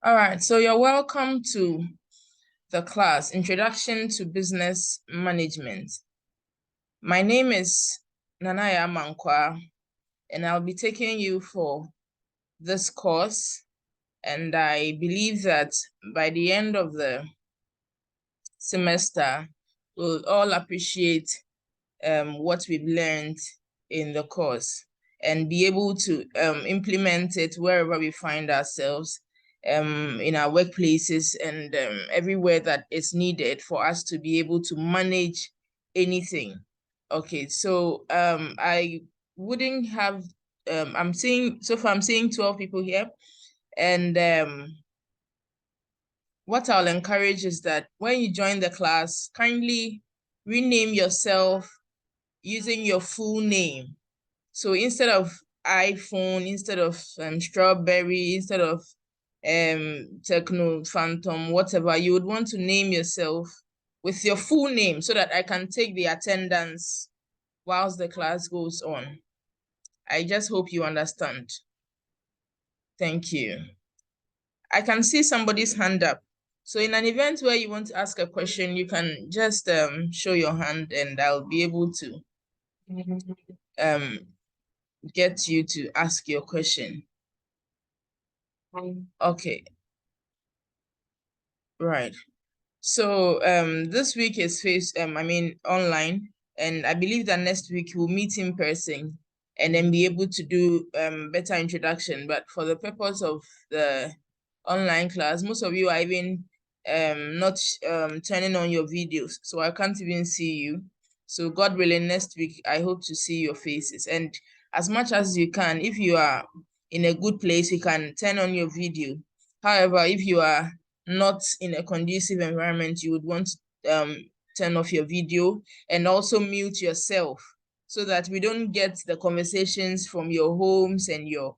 All right, so you're welcome to the class, Introduction to Business Management. My name is Nanaya Mankwa, and I'll be taking you for this course. And I believe that by the end of the semester, we'll all appreciate what we've learned in the course and be able to implement it wherever we find ourselves, in our workplaces and everywhere that is needed for us to be able to manage anything. Okay, so I wouldn't have, I'm seeing 12 people here, and what I'll encourage is that when you join the class, kindly rename yourself using your full name. So instead of iPhone, instead of Strawberry, instead of Techno, Phantom, whatever, you would want to name yourself with your full name so that I can take the attendance whilst the class goes on. I just hope you understand. Thank you. I can see somebody's hand up. So in an event where you want to ask a question, you can just show your hand and I'll be able to get you to ask your question. Okay. Right. So this week is online, and I believe that next week we'll meet in person and then be able to do better introduction. But for the purpose of the online class, most of you are even not turning on your videos, so I can't even see you. So God willing, next week I hope to see your faces, and as much as you can, if you are in a good place, you can turn on your video. However, if you are not in a conducive environment, you would want to turn off your video and also mute yourself so that we don't get the conversations from your homes and your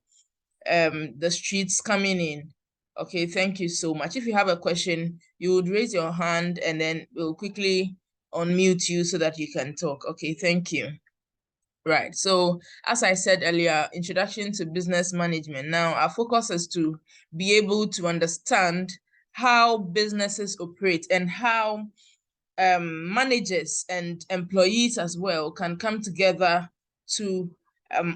the streets coming in. Okay, thank you so much. If you have a question, you would raise your hand and then we'll quickly unmute you so that you can talk. Okay, thank you. Right, so as I said earlier, introduction to business management. Now, our focus is to be able to understand how businesses operate and how managers and employees as well can come together to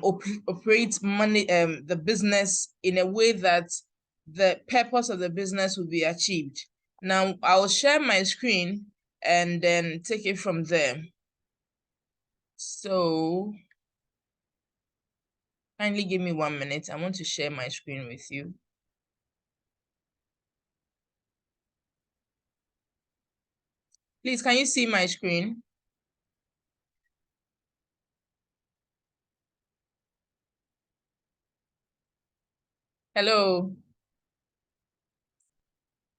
operate the business in a way that the purpose of the business will be achieved. Now, I'll share my screen and then take it from there. So kindly give me 1 minute. I want to share my screen with you. Please, can you see my screen? Hello.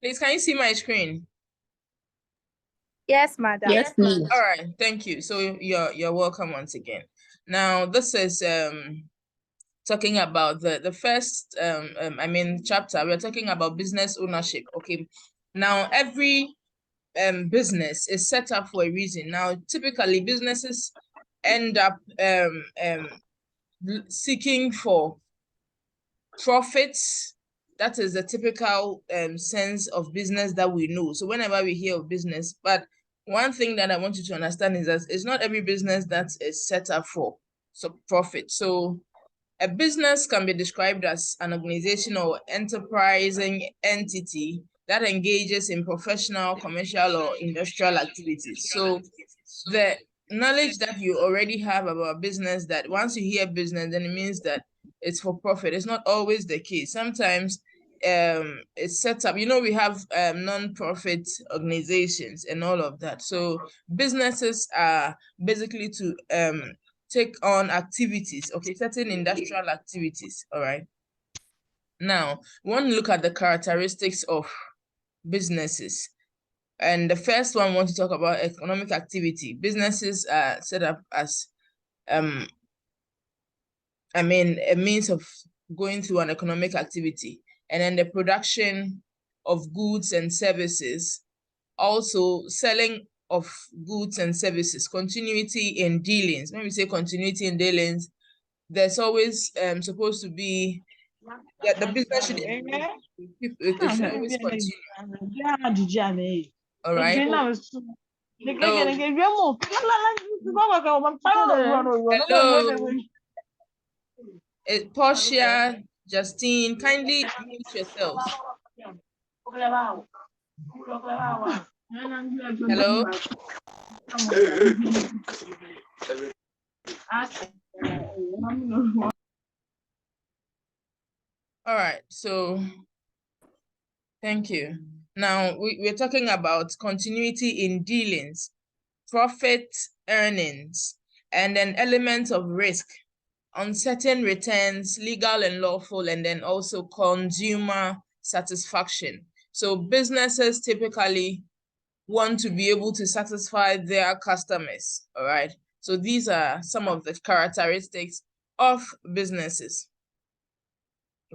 Please, can you see my screen? Yes, madam. Yes, please. All right, thank you. So you're welcome once again. Now this is talking about the first chapter. We're talking about business ownership. Okay. Now every business is set up for a reason. Now typically businesses end up seeking for profits. That is the typical sense of business that we know. So whenever we hear of business, but one thing that I want you to understand is that it's not every business that is set up for profit. So a business can be described as an organization or enterprising entity that engages in professional, commercial, or industrial activities. So the knowledge that you already have about business, that once you hear business, then it means that it's for profit. It's not always the case. Sometimes it's set up, we have non-profit organizations and all of that. So businesses are basically to take on activities, okay, certain industrial activities. All right. Now, we want to look at the characteristics of businesses. And the first one, I want to talk about economic activity. Businesses are set up as a means of going through an economic activity. And then the production of goods and services, also selling of goods and services, continuity in dealings. When we say continuity in dealings, there's always supposed to be Yeah, the business should it should always continue. All right. Hello. Hello. Portia, Justine, kindly mute yourselves. Hello. All right. So thank you. Now we're talking about continuity in dealings, profit earnings, and then elements of risk, uncertain returns, legal and lawful, and then also consumer satisfaction. So businesses typically want to be able to satisfy their customers, all right? So these are some of the characteristics of businesses.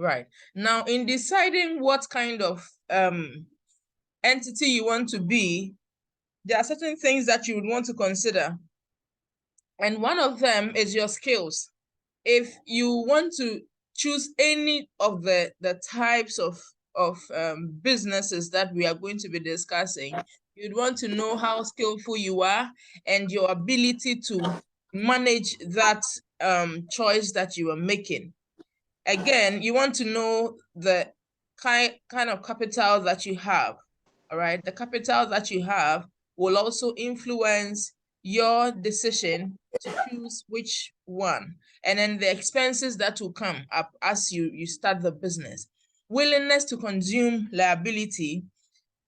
Right. Now, in deciding what kind of entity you want to be, there are certain things that you would want to consider. And one of them is your skills. If you want to choose any of the types of businesses that we are going to be discussing, you'd want to know how skillful you are and your ability to manage that choice that you are making. Again, you want to know the kind of capital that you have. All right, the capital that you have will also influence your decision to choose which one, and then the expenses that will come up as you start the business, willingness to consume liability,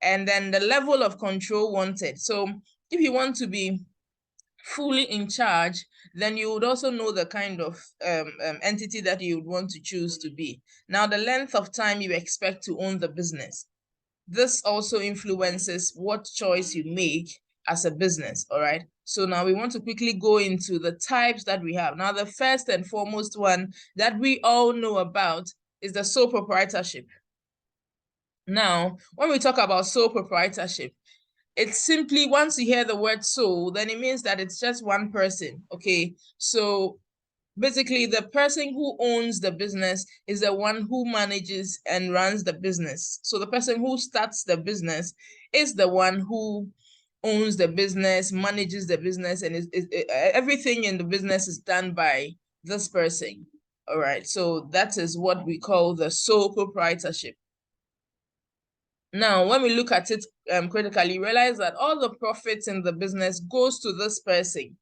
and then the level of control wanted. So if you want to be fully in charge, then you would also know the kind of entity that you would want to choose to be. Now, the length of time you expect to own the business. This also influences what choice you make as a business, all right? So now we want to quickly go into the types that we have. Now, the first and foremost one that we all know about is the sole proprietorship. Now, when we talk about sole proprietorship, it's simply, once you hear the word sole, then it means that it's just one person, okay? So basically, the person who owns the business is the one who manages and runs the business. So the person who starts the business is the one who owns the business, manages the business, and everything in the business is done by this person. All right, so that is what we call the sole proprietorship. Now, when we look at it critically, realize that all the profits in the business goes to this person.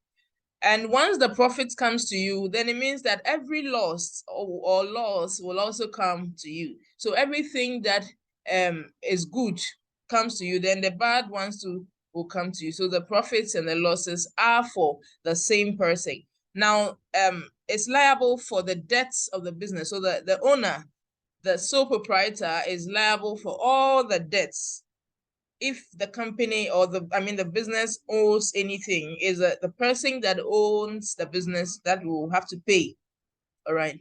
And once the profit comes to you, then it means that every loss or loss will also come to you. So everything that is good comes to you, then the bad ones too will come to you. So the profits and the losses are for the same person. Now, it's liable for the debts of the business. So the owner, the sole proprietor, is liable for all the debts. If the company or the business owes anything, is the person that owns the business that will have to pay. All right.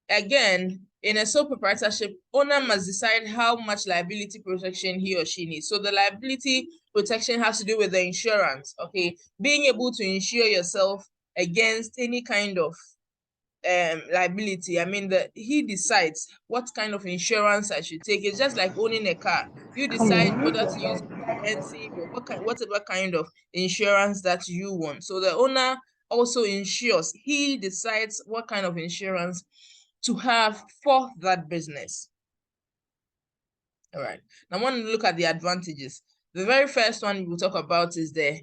Again, in a sole proprietorship, owner must decide how much liability protection he or she needs. So the liability protection has to do with the insurance, okay? Being able to insure yourself against any kind of liability. I mean, he decides what kind of insurance I should take. It's just like owning a car. You decide whether to use comprehensive or whatever kind of insurance that you want. So the owner also insures. He decides what kind of insurance to have for that business. All right. Now, I want to look at the advantages. The very first one we'll talk about is the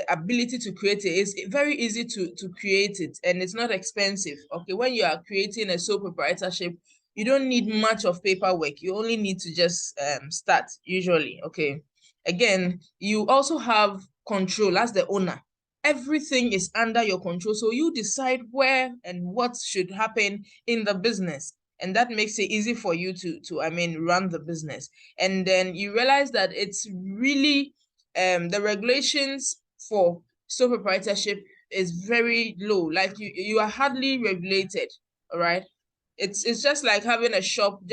ability to create it. Is very easy to create it, and it's not expensive. Okay, when you are creating a sole proprietorship, you don't need much of paperwork. You only need to just start usually. Okay, again, you also have control as the owner. Everything is under your control, so you decide where and what should happen in the business, and that makes it easy for you to run the business. And then you realize that it's really the regulations for sole proprietorship is very low. Like you are hardly regulated. All right, it's just like having a shop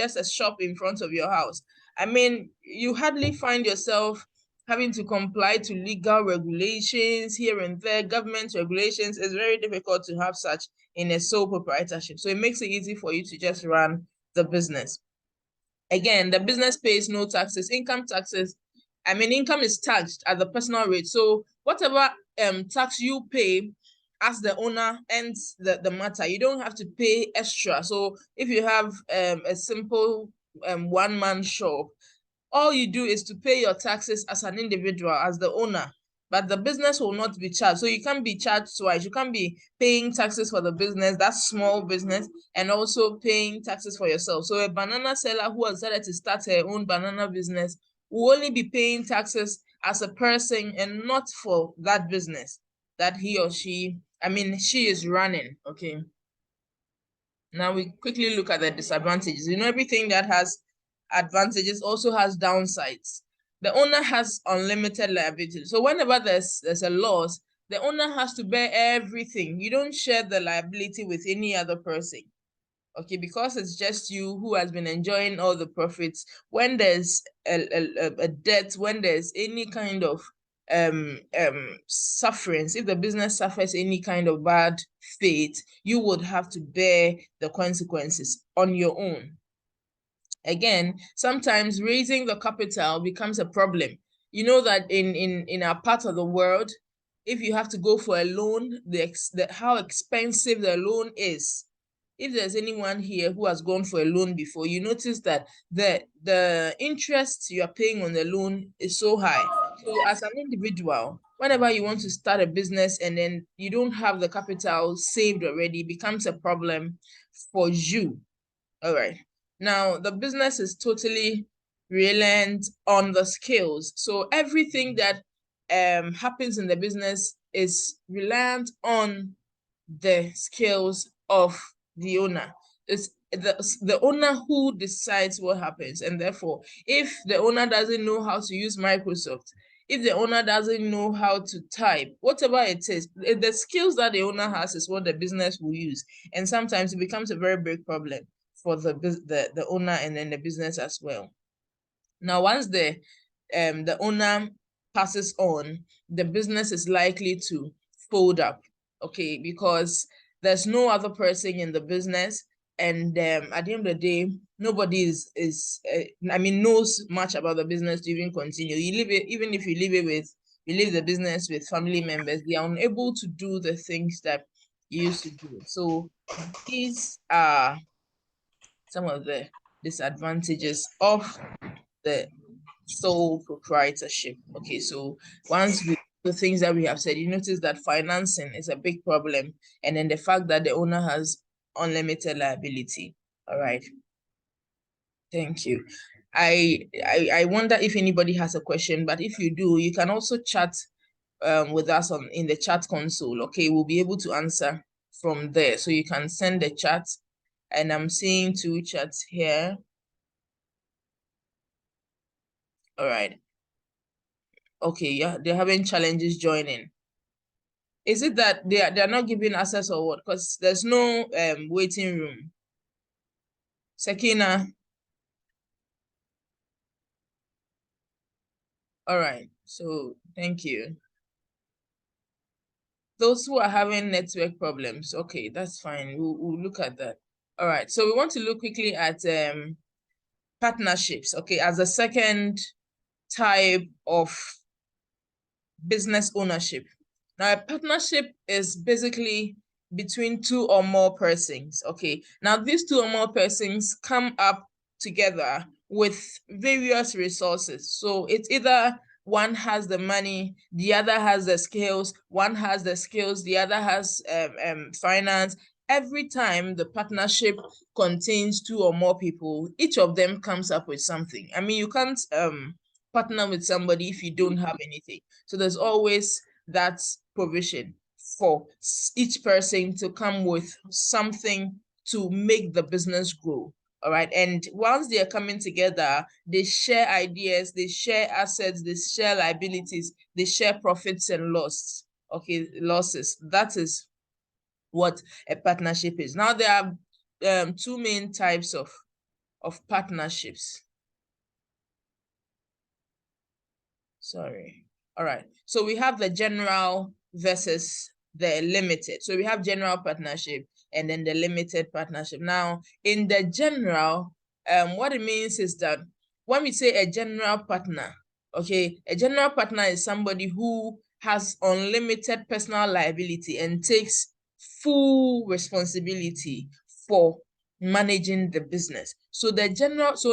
in front of your house. I mean, you hardly find yourself having to comply to legal regulations here and there, government regulations. It's very difficult to have such in a sole proprietorship. So it makes it easy for you to just run the business. Again, the business pays no taxes, income taxes. I mean, income is taxed at the personal rate. So whatever tax you pay as the owner ends the matter. You don't have to pay extra. So if you have a simple one-man shop, all you do is to pay your taxes as an individual, as the owner, but the business will not be charged. So you can't be charged twice. You can't be paying taxes for the business, that's small business, and also paying taxes for yourself. So a banana seller who has decided to start her own banana business will only be paying taxes as a person and not for that business that he or she, I mean, she is running, okay? Now we quickly look at the disadvantages. You know, everything that has advantages also has downsides. The owner has unlimited liability. So whenever there's a loss, the owner has to bear everything. You don't share the liability with any other person. Okay, because it's just you who has been enjoying all the profits. When there's a debt, when there's any kind of sufferance, if the business suffers any kind of bad fate, you would have to bear the consequences on your own. Again, sometimes raising the capital becomes a problem. You know that in our part of the world, if you have to go for a loan, how expensive the loan is. If there's anyone here who has gone for a loan before, you notice that the interest you are paying on the loan is so high. So as an individual, whenever you want to start a business and then you don't have the capital saved already, it becomes a problem for you. All right. Now, the business is totally reliant on the skills. So everything that happens in the business is reliant on the skills of the owner. It's the owner who decides what happens. And therefore, if the owner doesn't know how to use Microsoft, if the owner doesn't know how to type, whatever it is, the skills that the owner has is what the business will use. And sometimes it becomes a very big problem for the owner and then the business as well. Now, once the owner passes on, the business is likely to fold up, okay, because there's no other person in the business, and at the end of the day, nobody knows much about the business to even continue. You leave it, even if you leave the business with family members, they are unable to do the things that you used to do. So these are some of the disadvantages of the sole proprietorship. Okay, so once we the things that we have said, you notice that financing is a big problem, and then the fact that the owner has unlimited liability. All right, thank you. I wonder if anybody has a question, but if you do, you can also chat with us in the chat console. Okay, we'll be able to answer from there. So you can send the chat, and I'm seeing 2 chats here. All right. Okay, yeah, they're having challenges joining. Is it that they're not giving access or what? Because there's no waiting room. Sakina. All right. So thank you. Those who are having network problems, okay, that's fine. We'll look at that. All right. So we want to look quickly at partnerships, okay, as a second type of business ownership. Now, a partnership is basically between 2 or more persons, okay? Now, these 2 or more persons come up together with various resources. So it's either one has the money, the other has the skills, one has the skills, the other has finance. Every time the partnership contains 2 or more people, each of them comes up with something. I mean, you can't partner with somebody if you don't have anything. So there's always that provision for each person to come with something to make the business grow. All right. And once they are coming together, they share ideas, they share assets, they share liabilities, they share profits and losses. Okay, losses. That is what a partnership is. Now there are 2 main types of partnerships. Sorry. All right. So we have the general versus the limited. So we have general partnership and then the limited partnership. Now, in the general, what it means is that when we say a general partner, okay, a general partner is somebody who has unlimited personal liability and takes full responsibility for managing the business. So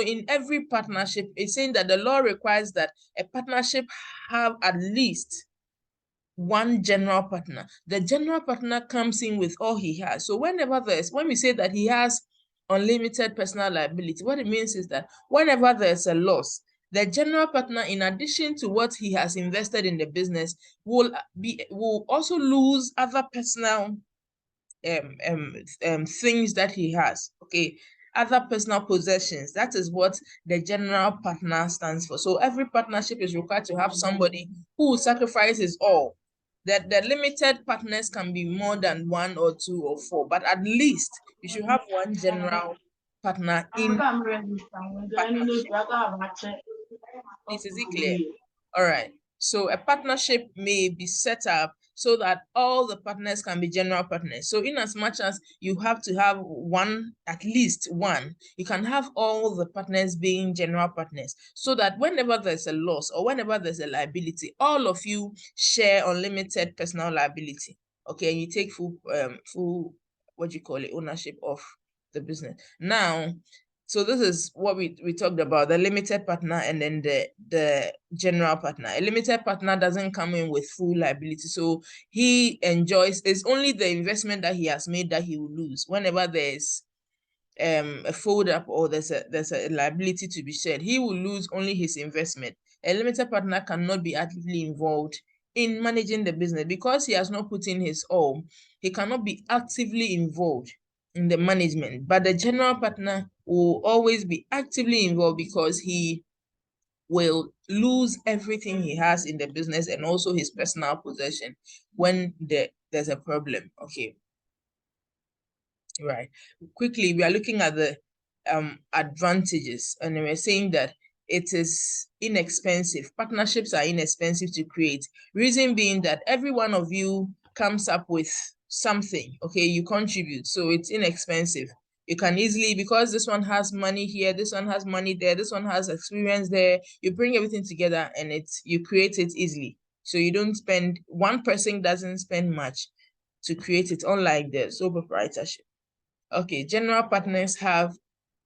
in every partnership, it's saying that the law requires that a partnership have at least one general partner. The general partner comes in with all he has. So when we say that he has unlimited personal liability, what it means is that whenever there's a loss, the general partner, in addition to what he has invested in the business, will also lose other personal things that he has, okay, other personal possessions. That is what the general partner stands for. So every partnership is required to have somebody who sacrifices all. That the limited partners can be more than 1 or 2 or 4, but at least you should have one general partner in partnership. Is it clear? All right. So a partnership may be set up so that all the partners can be general partners. So in as much as you have to have one, at least one, you can have all the partners being general partners so that whenever there's a loss or whenever there's a liability, all of you share unlimited personal liability. Okay, and you take full ownership of the business. Now, so this is what we talked about, the limited partner and then the general partner. A limited partner doesn't come in with full liability. So he enjoys, it's only the investment that he has made that he will lose. Whenever there's a fold up or there's a liability to be shared, he will lose only his investment. A limited partner cannot be actively involved in managing the business because he has not put in his all. He cannot be actively involved in the management, but the general partner will always be actively involved because he will lose everything he has in the business and also his personal possession when there's a problem. Okay. Right. Quickly, we are looking at the advantages, and we're saying that it is inexpensive. Partnerships are inexpensive to create. Reason being that every one of you comes up with something. Okay, you contribute, so it's inexpensive. You can easily, because this one has money here, this one has money there, this one has experience there, you bring everything together and you create it easily. So you don't spend, one person doesn't spend much to create it, unlike the sole proprietorship. Okay, general partners have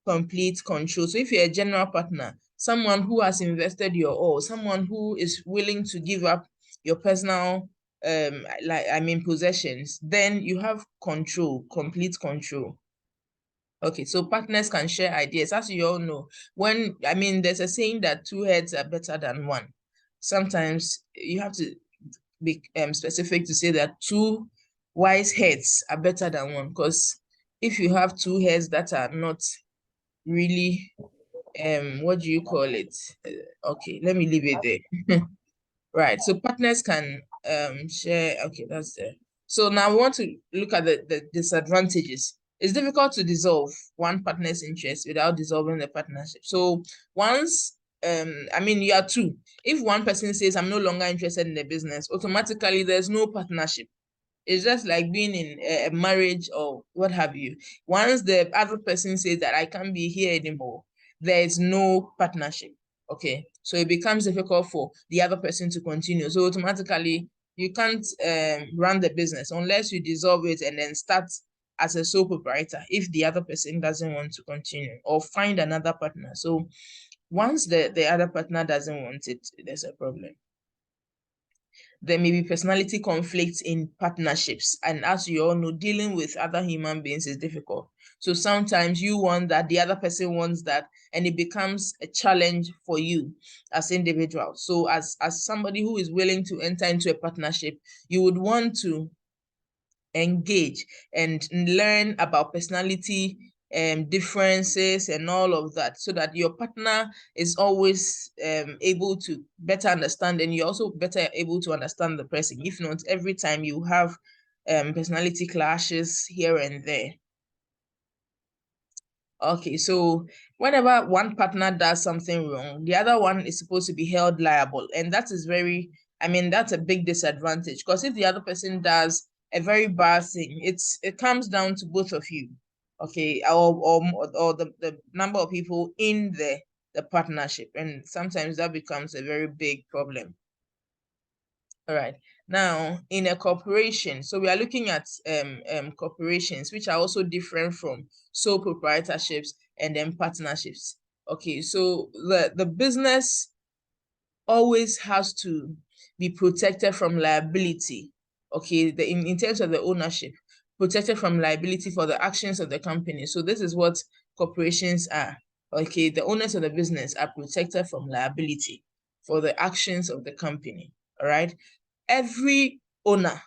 complete control. So if you're a general partner, someone who has invested your all, someone who is willing to give up your personal possessions, then you have control, complete control. Okay, so partners can share ideas. As you all know, there's a saying that 2 heads are better than 1. Sometimes you have to be specific to say that 2 wise heads are better than 1, because if you have 2 heads that are not really, what do you call it? Okay, let me leave it there. Right, so partners can share. Okay, that's there. So now we want to look at the disadvantages. It's difficult to dissolve one partner's interest without dissolving the partnership. So once, you are 2. If one person says, I'm no longer interested in the business, automatically there's no partnership. It's just like being in a marriage or what have you. Once the other person says that I can't be here anymore, there is no partnership. Okay, so it becomes difficult for the other person to continue. So automatically, you can't run the business unless you dissolve it and then start as a sole proprietor if the other person doesn't want to continue, or find another partner. So once the other partner doesn't want it, there's a problem. There may be personality conflicts in partnerships. And as you all know, dealing with other human beings is difficult. So sometimes you want that, the other person wants that, and it becomes a challenge for you as individuals. So as somebody who is willing to enter into a partnership, you would want to engage and learn about personality differences and all of that, so that your partner is always able to better understand, and you're also better able to understand the person. If not, every time you have personality clashes here and there. Okay, so whenever one partner does something wrong, the other one is supposed to be held liable. And that is that's a big disadvantage, because if the other person does a very bad thing, it comes down to both of you. Okay, or the number of people in the partnership. And sometimes that becomes a very big problem. All right. Now, in a corporation, so we are looking at corporations, which are also different from sole proprietorships and then partnerships. Okay, so the business always has to be protected from liability. Okay, in terms of the ownership, protected from liability for the actions of the company. So this is what corporations are. Okay, the owners of the business are protected from liability for the actions of the company. All right. Every owner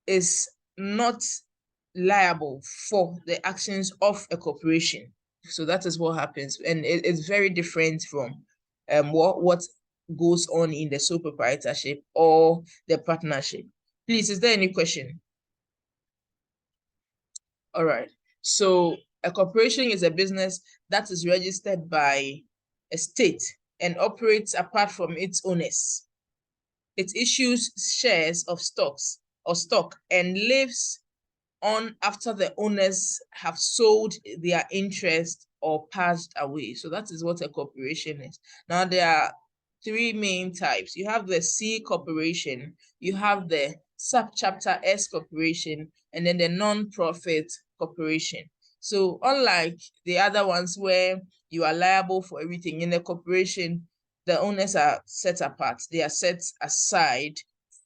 is not liable for the actions of a corporation. So that is what happens. And it's very different from what goes on in the sole proprietorship or the partnership. Please, is there any question? All right. So a corporation is a business that is registered by a state and operates apart from its owners. It issues shares of stock and lives on after the owners have sold their interest or passed away. So that is what a corporation is. Now, there are three main types. You have the C corporation, you have the subchapter S corporation, and then the non-profit corporation. So unlike the other ones where you are liable for everything, in the corporation, the owners are set apart. They are set aside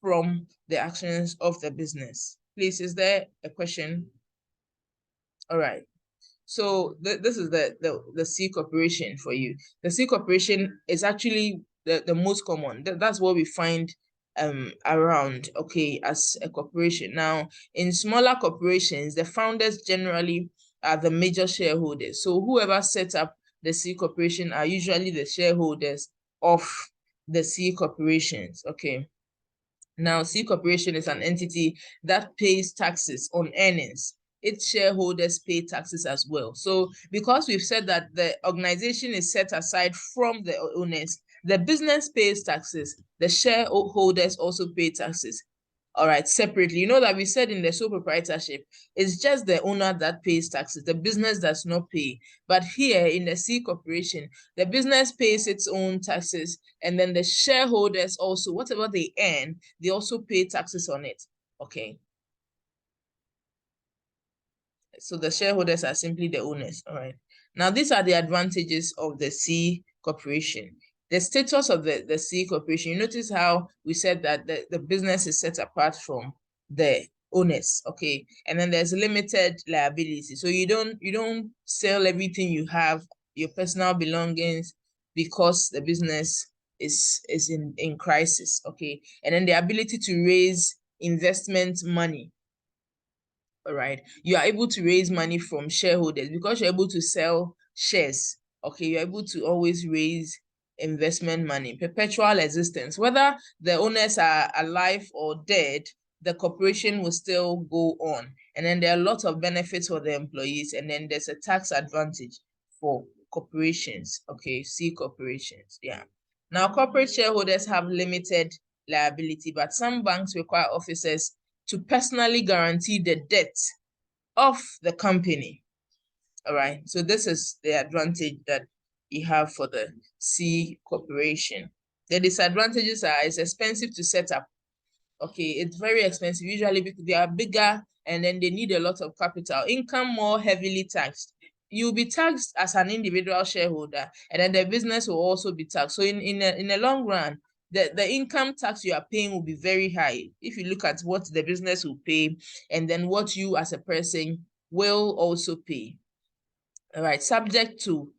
from the actions of the business. Please, is there a question? All right. So this is the C corporation for you. The C corporation is actually the most common. That's what we find around, okay, as a corporation. Now, in smaller corporations, the founders generally are the major shareholders. So whoever set up the C corporation are usually the shareholders of the C corporations. Okay. Now, C corporation is an entity that pays taxes on earnings. Its shareholders pay taxes as well. So because we've said that the organization is set aside from the owners, the business pays taxes, the shareholders also pay taxes. All right, separately. You know that we said in the sole proprietorship, it's just the owner that pays taxes. The business does not pay. But here in the C corporation, the business pays its own taxes, and then the shareholders also, whatever they earn, they also pay taxes on it. Okay. So the shareholders are simply the owners. All right. Now, these are the advantages of the C corporation. The status of the C corporation, you notice how we said that the business is set apart from the owners. Okay. And then there's limited liability. So you don't sell everything you have, your personal belongings, because the business is in crisis. Okay. And then the ability to raise investment money. All right, you are able to raise money from shareholders because you're able to sell shares. Okay, you're able to always raise investment money, perpetual existence. Whether the owners are alive or dead, the corporation will still go on. And then there are a lot of benefits for the employees, and then there's a tax advantage for corporations. Okay, C corporations. Yeah. Now, corporate shareholders have limited liability, but some banks require officers to personally guarantee the debt of the company. All right. So this is the advantage that you have for the C corporation. The disadvantages are it's expensive to set up. Okay, it's very expensive. Usually because they are bigger and then they need a lot of capital. Income more heavily taxed. You'll be taxed as an individual shareholder, and then the business will also be taxed. So in the long run, the income tax you are paying will be very high if you look at what the business will pay and then what you as a person will also pay. All right, subject to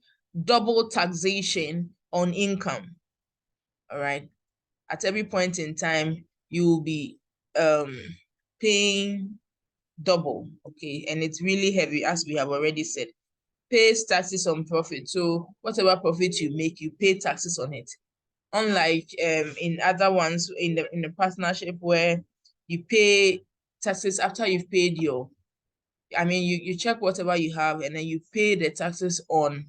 double taxation on income. All right, at every point in time, you will be paying double, okay? And it's really heavy, as we have already said. Pays taxes on profit. So whatever profit you make, you pay taxes on it. Unlike in other ones in the partnership where you pay taxes after you've paid your I mean, you check whatever you have and then you pay the taxes on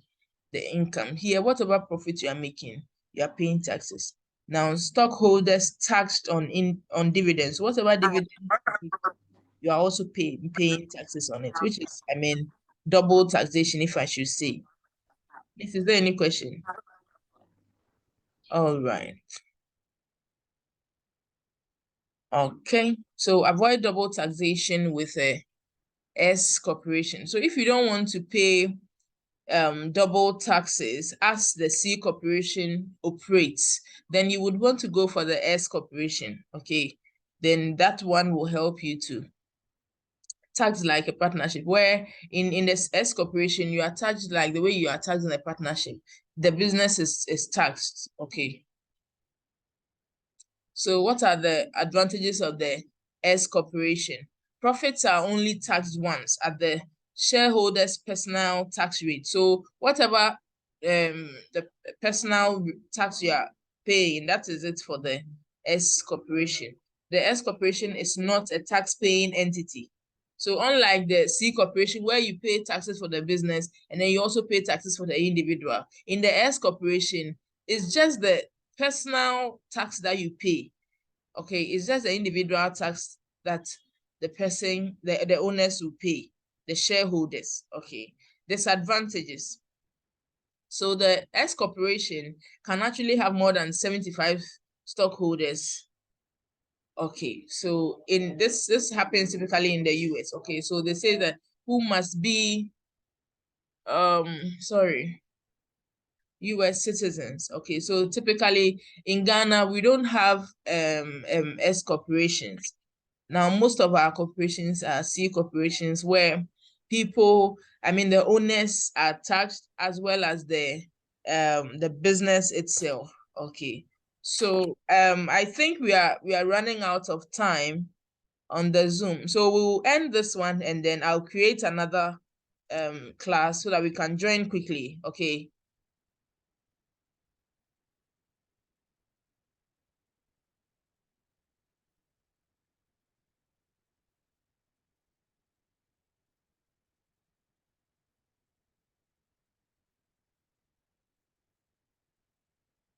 the income. Here, whatever profit you are making, you are paying taxes. Now, stockholders taxed on dividends, whatever dividend you are also paying taxes on it, which is, I mean, double taxation, if I should say. Is there any question? All right. Okay, so avoid double taxation with a S corporation. So if you don't want to pay double taxes as the C corporation operates, then you would want to go for the S corporation. Okay, then that one will help you to tax like a partnership, where in this S corporation you are taxed like the way you are taxed in a partnership. The business is taxed. Okay. So what are the advantages of the S corporation? Profits are only taxed once at the shareholders' personal tax rate. So whatever the personal tax you are paying, that is it for the S corporation. The S corporation is not a tax-paying entity. So unlike the C corporation, where you pay taxes for the business and then you also pay taxes for the individual, in the S corporation, it's just the personal tax that you pay. Okay, it's just the individual tax that the person, the owners will pay, the shareholders. Okay, disadvantages. So the S corporation can actually have more than 75 stockholders. Okay, so in this happens typically in the US. Okay, so they say that who must be sorry, US citizens. Okay, so typically in Ghana, we don't have S corporations. Now, most of our corporations are C corporations where people, I mean, the owners are taxed as well as the business itself. Okay, so I think we are running out of time on the Zoom, so we'll end this one and then I'll create another class so that we can join quickly. Okay.